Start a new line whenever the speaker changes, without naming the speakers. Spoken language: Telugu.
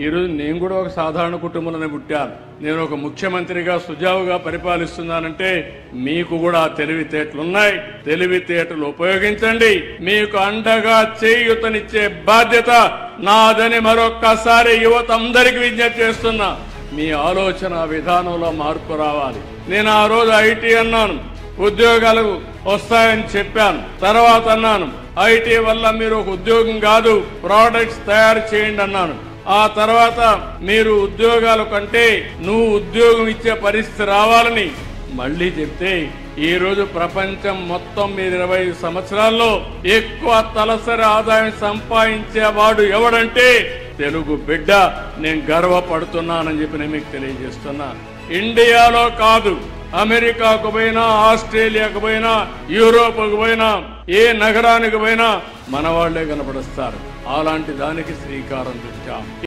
ఈరోజు నేను కూడా ఒక సాధారణ కుటుంబంలోనే పుట్టాను. నేను ఒక ముఖ్యమంత్రిగా సుజావుగా పరిపాలిస్తున్నానంటే మీకు కూడా తెలివితేటలున్నాయి. తెలివితేటలు ఉపయోగించండి. మీకు అండగా చేయూతనిచ్చే బాధ్యత నాదని మరొక్కసారి యువత అందరికీ విజ్ఞప్తి చేస్తున్నా. మీ ఆలోచన విధానంలో మార్పు రావాలి. నేను ఆ రోజు ఐటీ అన్నాను, ఉద్యోగాలు వస్తాయని చెప్పాను. తర్వాత అన్నాను ఐటీ వల్ల మీరు ఒక ఉద్యోగం కాదు ప్రోడక్ట్స్ తయారు చేయండి అన్నాను. ఆ తర్వాత మీరు ఉద్యోగాల కంటే నువ్వు ఉద్యోగం ఇచ్చే పరిస్థితి రావాలని మళ్ళీ చెప్తే ఈ రోజు ప్రపంచం మొత్తం మీరు 25 సంవత్సరాల్లో ఎక్కువ తలసరి ఆదాయం సంపాదించేవాడు ఎవడంటే తెలుగు బిడ్డ. నేను గర్వపడుతున్నానని చెప్పి నేను మీకు తెలియజేస్తున్నా. ఇండియాలో కాదు, అమెరికాకు పోయినా, ఆస్ట్రేలియాకు పోయినా, యూరోప్కు పోయినా, ఏ నగరానికి పోయినా మన వాళ్లే కనపడుస్తారు. అలాంటి దానికి శ్రీకారం చుట్టాం.